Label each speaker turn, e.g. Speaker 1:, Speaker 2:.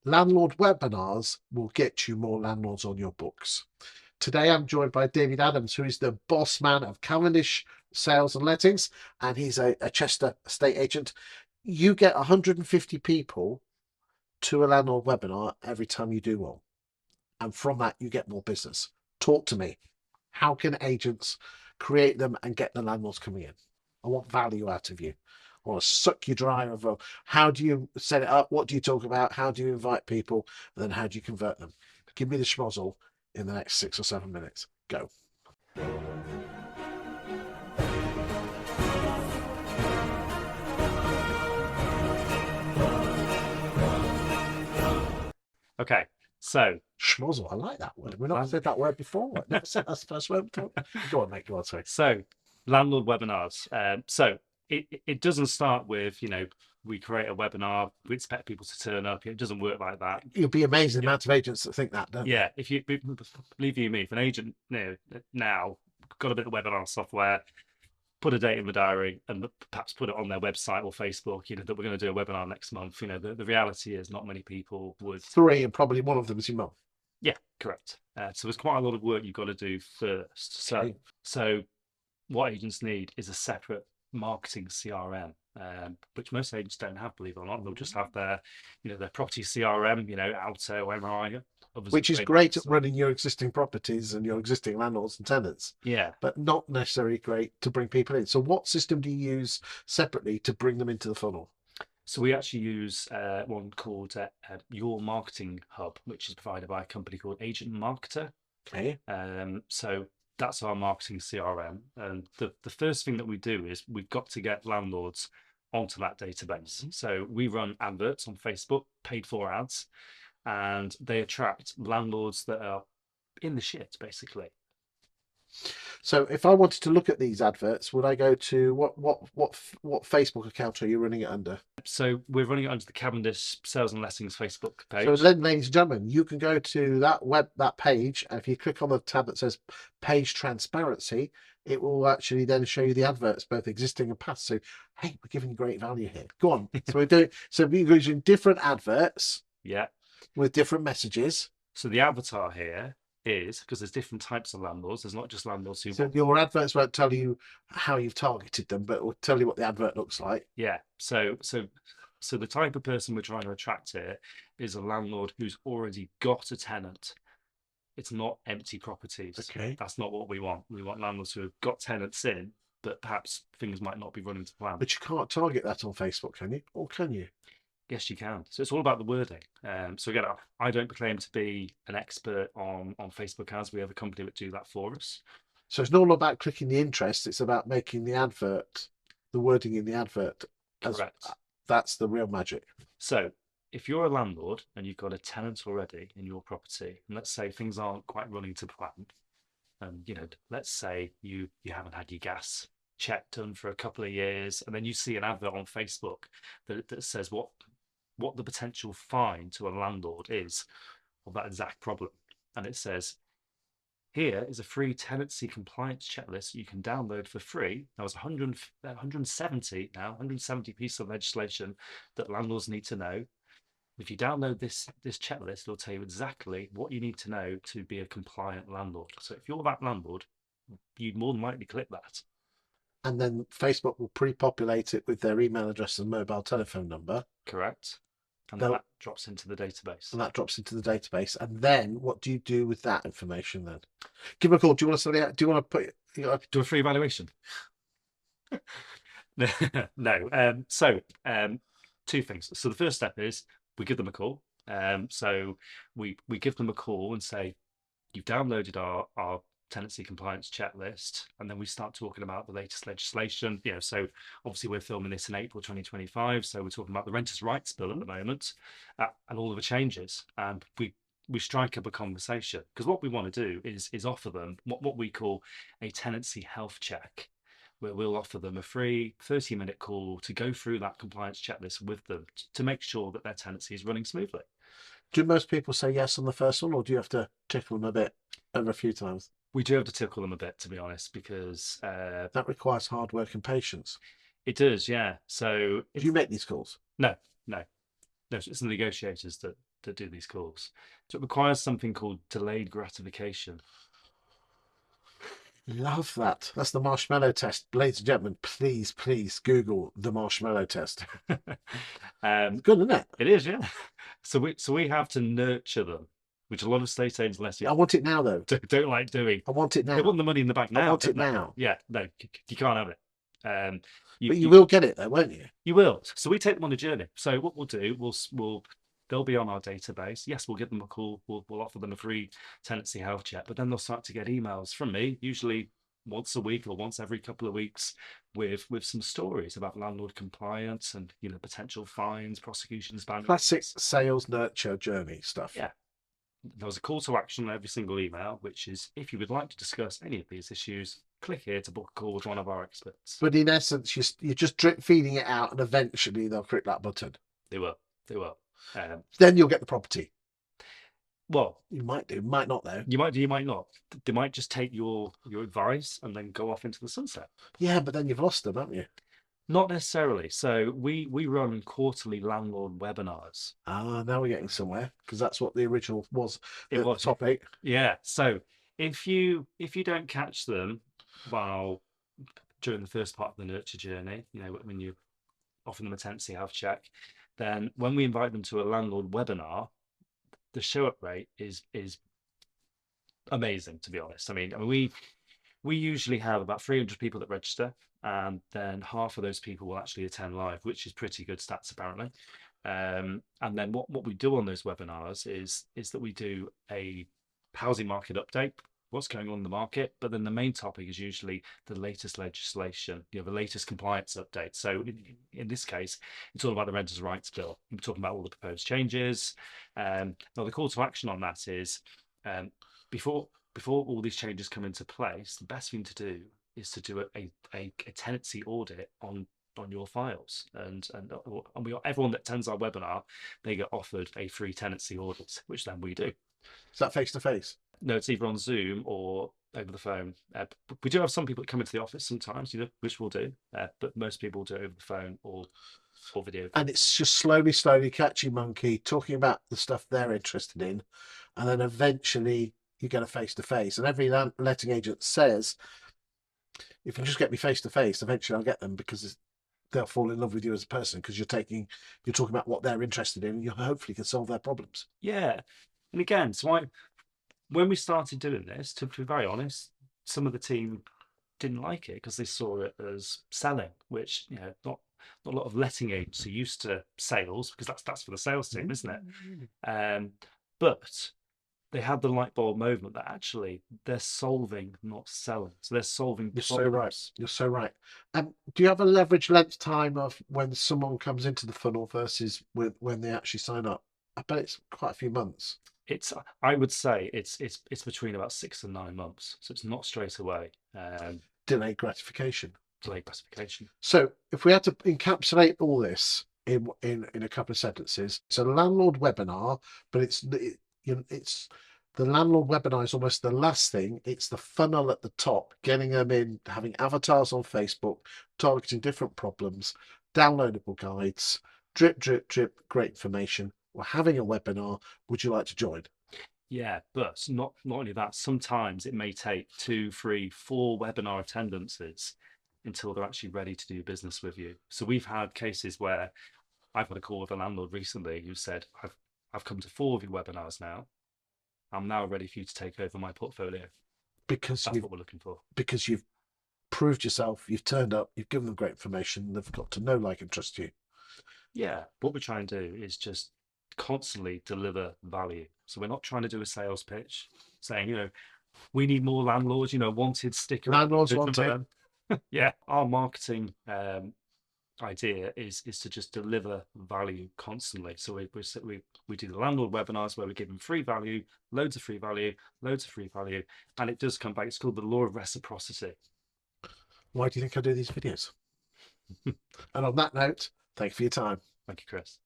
Speaker 1: Landlord webinars will get you more landlords on your books. Today, I'm joined by David Adams, who is the boss man of Cavendish Sales and Lettings, and he's a Chester estate agent. You get 150 people to a landlord webinar every time you do one. And from that, you get more business. Talk to me. How can agents create them and get the landlords coming in? I want value out of you. I want to suck you dry of how do you set it up? What do you talk about? How do you invite people? And then how do you convert them? Give me the schmozzle in the next 6 or 7 minutes. Go.
Speaker 2: Okay, so
Speaker 1: Schmozzle, I like that word. We've not said that word before. I've never said that first word before. Go on, mate. Go on, sorry.
Speaker 2: So landlord webinars. So it doesn't start with, we create a webinar, we expect people to turn up. It doesn't work like that.
Speaker 1: You'll be amazed the amount of agents that think that, don't
Speaker 2: Yeah, if you believe you me, if an agent now got a bit of webinar software, put a date in the diary and perhaps put it on their website or Facebook, that we're going to do a webinar next month. The reality is not many people would.
Speaker 1: 3, and probably one of them is your mum.
Speaker 2: Yeah, correct. So there's quite a lot of work you've got to do first.
Speaker 1: Okay.
Speaker 2: So what agents need is a separate marketing CRM, which most agents don't have, believe it or not. They'll just have their property CRM, Alto, MRI.
Speaker 1: Which is great at running your existing properties and your existing landlords and tenants.
Speaker 2: Yeah.
Speaker 1: But not necessarily great to bring people in. So what system do you use separately to bring them into the funnel?
Speaker 2: So we actually use one called Your Marketing Hub, which is provided by a company called Agent Marketer.
Speaker 1: Okay.
Speaker 2: So that's our marketing CRM. And the first thing that we do is we've got to get landlords onto that database. So we run adverts on Facebook, paid for ads, and they attract landlords that are in the shit, basically.
Speaker 1: So if I wanted to look at these adverts, would I go to what Facebook account are you running it under?
Speaker 2: So we're running it under the Cavendish Sales and Lettings Facebook page.
Speaker 1: So then, ladies and gentlemen, you can go to that page, and if you click on the tab that says Page Transparency, it will actually then show you the adverts, both existing and past. So, hey, we're giving you great value here. Go on. So we're using different adverts.
Speaker 2: Yeah.
Speaker 1: With different messages.
Speaker 2: So the avatar here is, because there's different types of landlords. There's not just landlords who.
Speaker 1: So your adverts won't tell you how you've targeted them, but it will tell you what the advert looks like.
Speaker 2: Yeah. So the type of person we're trying to attract here is a landlord who's already got a tenant. It's not empty properties.
Speaker 1: Okay.
Speaker 2: That's not what we want. We want landlords who have got tenants in, but perhaps things might not be running to plan.
Speaker 1: But you can't target that on Facebook, can you? Or can you?
Speaker 2: Yes, you can. So it's all about the wording. So again, I don't claim to be an expert on Facebook ads. We have a company that do that for us.
Speaker 1: So it's not all about clicking the interest. It's about making the advert, the wording in the advert.
Speaker 2: Correct.
Speaker 1: That's the real magic.
Speaker 2: So if you're a landlord and you've got a tenant already in your property, and let's say things aren't quite running to plan, and let's say you haven't had your gas check done for a couple of years, and then you see an advert on Facebook that says what the potential fine to a landlord is of that exact problem. And it says, here is a free tenancy compliance checklist you can download for free. Now it's 170 pieces of legislation that landlords need to know. If you download this checklist, it'll tell you exactly what you need to know to be a compliant landlord. So if you're that landlord, you'd more than likely click that.
Speaker 1: And then Facebook will pre-populate it with their email address and mobile telephone number.
Speaker 2: Correct. And that drops into the database.
Speaker 1: And that drops into the database. And then what do you do with that information then? Give me a call. Do you want to
Speaker 2: do a free evaluation? No. So two things. So the first step is we give them a call. So we give them a call and say, you've downloaded our tenancy compliance checklist, and then we start talking about the latest legislation. So obviously we're filming this in April 2025, so we're talking about the Renters' Rights Bill at the moment, and all of the changes, and we strike up a conversation, because what we want to do is offer them what we call a tenancy health check, where we'll offer them a free 30-minute call to go through that compliance checklist with them to make sure that their tenancy is running smoothly.
Speaker 1: Do most people say yes on the first one, or do you have to tickle them a bit over a few times?
Speaker 2: We do have to tickle them a bit, to be honest, because
Speaker 1: that requires hard work and patience.
Speaker 2: It does, yeah. So
Speaker 1: do you make these calls?
Speaker 2: No. It's the negotiators that that do these calls. So it requires something called delayed gratification.
Speaker 1: Love that. That's the marshmallow test. Ladies and gentlemen, please, please Google the marshmallow test.
Speaker 2: um,
Speaker 1: Good, isn't it?
Speaker 2: it is, yeah. So we have to nurture them, which a lot of estate agents less
Speaker 1: I want it now, though.
Speaker 2: don't like doing.
Speaker 1: I want it
Speaker 2: They
Speaker 1: now.
Speaker 2: want the money in the bank
Speaker 1: I
Speaker 2: now,
Speaker 1: want it
Speaker 2: don't they?
Speaker 1: now.
Speaker 2: Yeah, no, you can't have it. You,
Speaker 1: But you
Speaker 2: you
Speaker 1: will get it, though, won't you?
Speaker 2: you will. So we take them on a journey. So what we'll do, they'll be on our database. Yes, we'll give them a call. We'll offer them a free tenancy health check, but then they'll start to get emails from me, usually once a week or once every couple of weeks, with some stories about landlord compliance and potential fines, prosecutions,
Speaker 1: Classic
Speaker 2: boundaries.
Speaker 1: sales nurture journey stuff.
Speaker 2: Yeah. There's a call to action on every single email, which is if you would like to discuss any of these issues, click here to book a call with one of our experts.
Speaker 1: But in essence, you're just drip feeding it out, and eventually they'll click that button.
Speaker 2: They will.
Speaker 1: Then you'll get the property.
Speaker 2: Well,
Speaker 1: You might do, might not though.
Speaker 2: you might not. They might just take your advice and then go off into the sunset.
Speaker 1: Yeah, but then you've lost them, haven't you?
Speaker 2: Not necessarily. So we run quarterly landlord webinars.
Speaker 1: Ah, now we're getting somewhere, because that's what the original was.
Speaker 2: It was
Speaker 1: topic.
Speaker 2: Yeah. So if you don't catch them during the first part of the nurture journey, when you offer them a tenancy health check, then when we invite them to a landlord webinar, the show up rate is amazing, to be honest. I mean, we usually have about 300 people that register, and then half of those people will actually attend live, which is pretty good stats apparently. And then what we do on those webinars is that we do a housing market update, what's going on in the market, but then the main topic is usually the latest legislation, the latest compliance update. So in this case, it's all about the Renters' Rights Bill. We're talking about all the proposed changes. Now the call to action on that is before all these changes come into place, the best thing to do is to do a tenancy audit on your files, and everyone that attends our webinar, they get offered a free tenancy audit, which then we do.
Speaker 1: Is that face to face?
Speaker 2: No, it's either on Zoom or over the phone. We do have some people that come into the office sometimes, which we'll do, but most people do it over the phone or video.
Speaker 1: And it's just slowly catchy monkey talking about the stuff they're interested in, and then eventually you get a face to face. And every letting agent says, if you just get me face to face, eventually I'll get them, because they'll fall in love with you as a person, because you're talking about what they're interested in, and you hopefully can solve their problems.
Speaker 2: Yeah. And again, when we started doing this, to be very honest, some of the team didn't like it because they saw it as selling, which not a lot of letting agents are used to sales, because that's for the sales team, isn't it? But they had the light bulb moment that actually they're solving, not selling. So they're solving
Speaker 1: You're
Speaker 2: problems.
Speaker 1: so right. You're so right. Do you have a leverage length time of when someone comes into the funnel versus when they actually sign up? I bet it's quite a few months.
Speaker 2: I would say it's between about 6 and 9 months, so it's not straight away.
Speaker 1: Delayed gratification.
Speaker 2: Delayed gratification.
Speaker 1: So if we had to encapsulate all this in a couple of sentences, it's a landlord webinar, but it's the landlord webinar is almost the last thing. It's the funnel at the top, getting them in, having avatars on Facebook, targeting different problems, downloadable guides, drip, great information. We're having a webinar. Would you like to join?
Speaker 2: Yeah, but not only that, sometimes it may take 2, 3, 4 webinar attendances until they're actually ready to do business with you. So we've had cases where I've had a call with a landlord recently who said, I've come to 4 of your webinars now. I'm now ready for you to take over my portfolio.
Speaker 1: Because
Speaker 2: that's what we're looking for.
Speaker 1: Because you've proved yourself, you've turned up, you've given them great information, they've got to know, like, and trust you.
Speaker 2: Yeah, what we're trying to do is just constantly deliver value. So we're not trying to do a sales pitch saying, we need more landlords, wanted sticker.
Speaker 1: Landlords wanted.
Speaker 2: Yeah, our marketing idea is to just deliver value constantly. So we do the landlord webinars where we give them free value, loads of free value, and it does come back. It's called the law of reciprocity.
Speaker 1: Why do you think I do these videos? And on that note, thank you for your time.
Speaker 2: Thank you, Chris.